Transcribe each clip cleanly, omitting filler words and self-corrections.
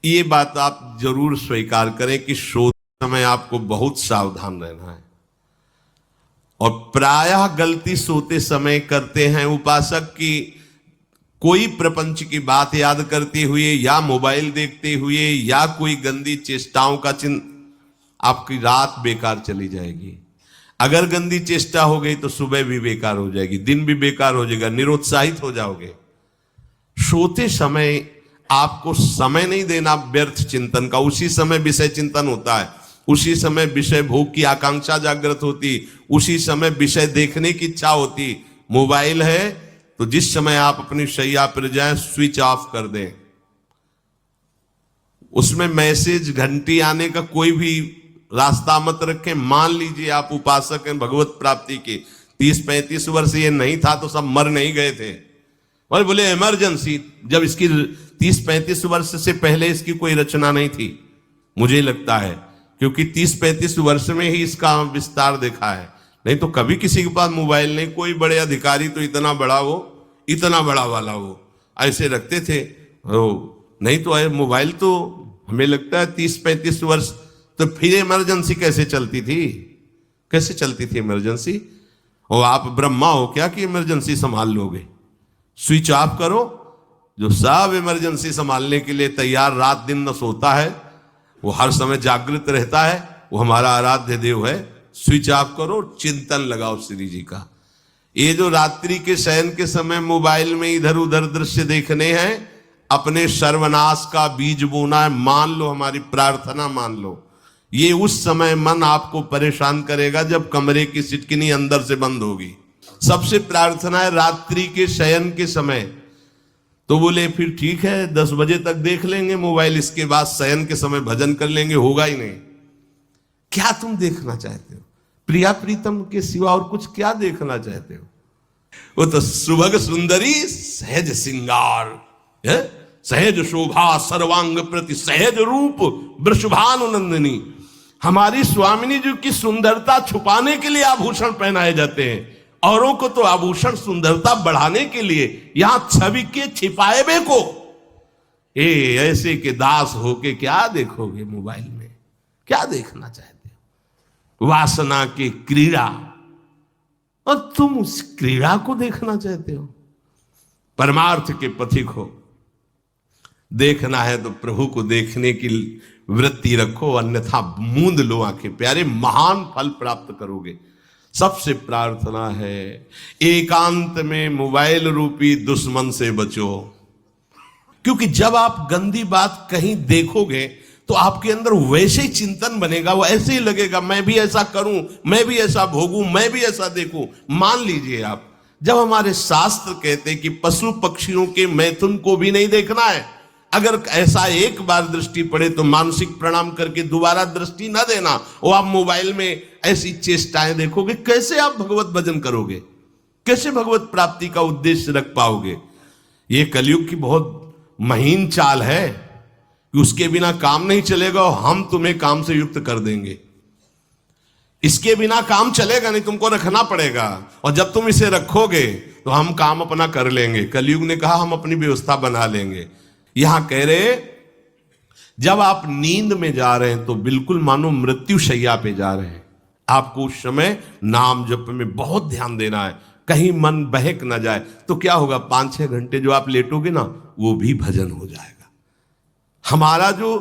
ये बात आप जरूर स्वीकार करें कि सोते समय आपको बहुत सावधान रहना है। और प्रायः गलती सोते समय करते हैं उपासक की कोई प्रपंच की बात याद करते हुए या मोबाइल देखते हुए या कोई गंदी चेष्टाओं का चिंतन, आपकी रात बेकार चली जाएगी। अगर गंदी चेष्टा हो गई तो सुबह भी बेकार हो जाएगी, दिन भी बेकार हो जाएगा, निरुत्साहित हो जाओगे। सोते समय आपको समय नहीं देना व्यर्थ चिंतन का। उसी समय विषय चिंतन होता है, उसी समय विषय भोग की आकांक्षा जागृत होती, उसी समय विषय देखने की इच्छा होती। मोबाइल है तो जिस समय आप अपनी शैया पर जाएं स्विच ऑफ कर दें। उसमें मैसेज घंटी आने का कोई भी रास्ता मत रखें। मान लीजिए आप उपासक हैं भगवत प्राप्ति के, 30-35 वर्ष ये नहीं था तो सब मर नहीं गए थे। और बोले इमरजेंसी, जब इसकी 30-35 वर्ष से पहले इसकी कोई रचना नहीं थी, मुझे लगता है, क्योंकि 30-35 वर्ष में ही इसका विस्तार देखा है। नहीं तो कभी किसी के पास मोबाइल नहीं। कोई बड़े अधिकारी तो इतना बड़ा वो, इतना बड़ा वाला वो ऐसे रखते थे नहीं तो मोबाइल तो हमें लगता है 30-35 वर्ष। तो फिर इमरजेंसी कैसे चलती थी, कैसे चलती थी इमरजेंसी? और आप ब्रह्मा हो क्या कि इमरजेंसी संभाल लोगे? स्विच ऑफ करो। जो सब इमरजेंसी संभालने के लिए तैयार रात दिन न सोता है, वो हर समय जागृत रहता है, वो हमारा आराध्य देव है। स्विच ऑफ करो, चिंतन लगाओ श्री जी का। ये जो रात्रि के शयन के समय मोबाइल में इधर उधर दृश्य देखने हैं, अपने सर्वनाश का बीज बोना है। मान लो, हमारी प्रार्थना मान लो, ये उस समय मन आपको परेशान करेगा जब कमरे की सिटकिनी अंदर से बंद होगी। सबसे प्रार्थना है रात्रि के शयन के समय। तो बोले फिर ठीक है 10 बजे तक देख लेंगे मोबाइल, इसके बाद शयन के समय भजन कर लेंगे। होगा ही नहीं। क्या तुम देखना चाहते हो? प्रिया प्रीतम के सिवा और कुछ क्या देखना चाहते हो? वो तो सुभग सुंदरी सहज सिंगार है, सहज शोभा सर्वांग प्रति सहज रूप वृषभानुनंदिनी। हमारी स्वामिनी जी की सुंदरता छुपाने के लिए आभूषण पहनाए जाते हैं, औरों को तो आभूषण सुंदरता बढ़ाने के लिए। यहां छवि के छिपाए बे को ऐसे के दास होके क्या देखोगे मोबाइल में? क्या देखना चाहते हो? वासना की क्रीड़ा, और तुम उस क्रीड़ा को देखना चाहते हो? परमार्थ के पथिक हो। देखना है तो प्रभु को देखने की वृत्ति रखो, अन्यथा मूंद लो आंखें। प्यारे, महान फल प्राप्त करोगे। सबसे प्रार्थना है एकांत में मोबाइल रूपी दुश्मन से बचो। क्योंकि जब आप गंदी बात कहीं देखोगे तो आपके अंदर वैसे ही चिंतन बनेगा, वो ऐसे ही लगेगा मैं भी ऐसा करूं, मैं भी ऐसा भोगूं, मैं भी ऐसा देखूं। मान लीजिए आप, जब हमारे शास्त्र कहते हैं कि पशु पक्षियों के मैथुन को भी नहीं देखना है, अगर ऐसा एक बार दृष्टि पड़े तो मानसिक प्रणाम करके दोबारा दृष्टि न देना। और आप मोबाइल में ऐसी चेष्टाएं देखोगे, कैसे आप भगवत भजन करोगे? कैसे भगवत प्राप्ति का उद्देश्य रख पाओगे? ये कलयुग की बहुत महीन चाल है कि उसके बिना काम नहीं चलेगा और हम तुम्हें काम से युक्त कर देंगे। इसके बिना काम चलेगा नहीं, तुमको रखना पड़ेगा। और जब तुम इसे रखोगे तो हम काम अपना कर लेंगे। कलयुग ने कहा हम अपनी व्यवस्था बना लेंगे। यहां कह रहे जब आप नींद में जा रहे हैं तो बिल्कुल मानो मृत्यु शैया पे जा रहे हैं। आपको उस समय नाम जप में बहुत ध्यान देना है, कहीं मन बहक ना जाए। तो क्या होगा, 5-6 घंटे जो आप लेटोगे ना, वो भी भजन हो जाएगा। हमारा जो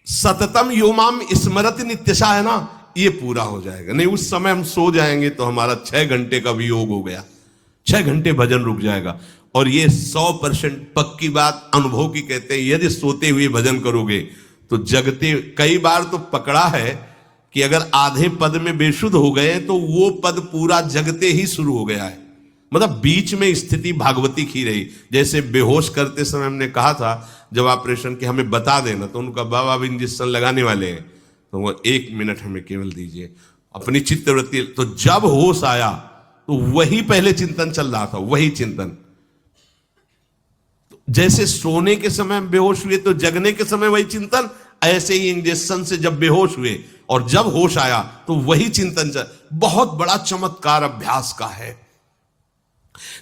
सततम योमाम स्मरति नित्यशा है ना, ये पूरा हो जाएगा। नहीं उस समय हम सो जाएंगे तो हमारा 6 घंटे का वियोग हो गया, 6 घंटे भजन रुक जाएगा। और ये 100% पक्की बात अनुभव की कहते हैं। यदि सोते हुए भजन करोगे तो जगते, कई बार तो पकड़ा है कि अगर आधे पद में बेशुद्ध हो गए तो वो पद पूरा जगते ही शुरू हो गया है। मतलब बीच में स्थिति भागवती की रही। जैसे बेहोश करते समय हमने कहा था जब ऑपरेशन के हमें बता देना, तो उनका बाबा अब इंजेक्शन लगाने वाले हैं तो वो 1 मिनट हमें केवल दीजिए, अपनी चित्तवृत्ति। तो जब होश आया तो वही पहले चिंतन चल रहा था, वही चिंतन। जैसे सोने के समय बेहोश हुए तो जगने के समय वही चिंतन, ऐसे ही इंजेक्शन से जब बेहोश हुए और जब होश आया तो वही चिंतन चल। बहुत बड़ा चमत्कार अभ्यास का है।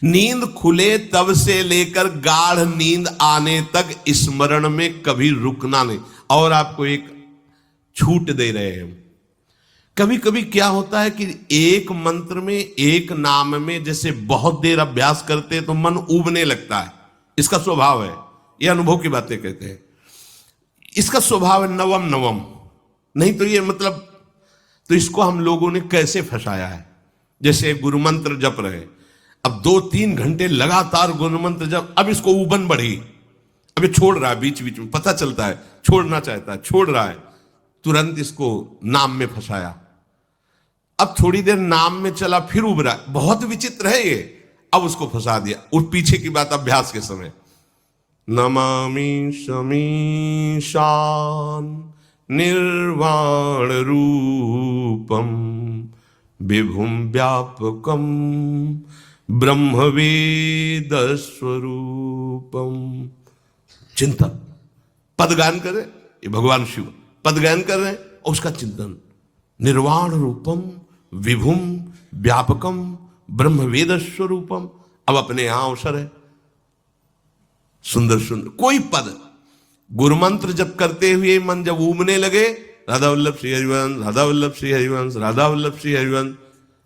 नींद खुले तब से लेकर गाढ़ नींद आने तक स्मरण में कभी रुकना नहीं। और आपको एक छूट दे रहे हैं। कभी कभी क्या होता है कि एक मंत्र में, एक नाम में जैसे बहुत देर अभ्यास करते तो मन उबने लगता है। इसका स्वभाव है, ये अनुभव की बातें कहते हैं। इसका स्वभाव है नवम नवम, नहीं तो ये मतलब, तो इसको हम लोगों ने कैसे फंसाया है। जैसे गुरु मंत्र जप रहे, अब 2-3 घंटे लगातार गुरु मंत्र जप, अब इसको उबन बढ़ी, अब ये छोड़ रहा है बीच बीच में, पता चलता है छोड़ना चाहता है, छोड़ रहा है, तुरंत इसको नाम में फंसाया। अब थोड़ी देर नाम में चला, फिर उब रहा है, बहुत विचित्र है ये, अब उसको फंसा दिया। उस पीछे की बात अभ्यास के समय, नमामि समीशान निर्वाण रूपम विभुम व्यापकम ब्रह्मवेद स्वरूपम। चिंतन, पदगान कर रहे, ये भगवान शिव पदगान कर रहे हैं और उसका चिंतन, निर्वाण रूपम विभुम व्यापकम ब्रह्मवेद स्वरूपम। अब अपने यहां अवसर है, सुंदर सुंदर कोई पद गुरु मंत्र जब करते हुए मन जब उबने लगे, राधा वल्लभ श्री हरिवंश, राधा वल्लभ श्री हरिवंश, राधा वल्लभ श्री हरिवंश,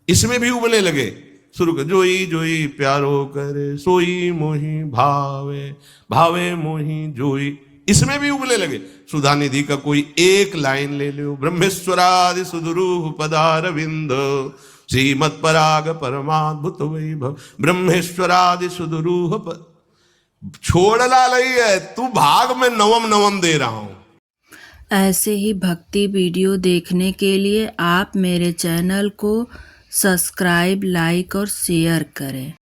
इसमें भी उबने लगे, शुरू कर, जोई जोई प्यारो करे सोई मोही भावे, भावे मोही जोई, इसमें भी उबने लगे। सुधा निधि का कोई एक लाइन ले लो, ब्रह्मेश्वरादि सुदुरूह पदारविंद श्रीमत् पराग परमाद्भुत वैभव, ब्रह्मेश्वरादि सुदुरूह छोड़ना नहीं है, तू भाग में नवम नवम दे रहा हूं। ऐसे ही भक्ति वीडियो देखने के लिए आप मेरे चैनल को सब्सक्राइब, लाइक और शेयर करें।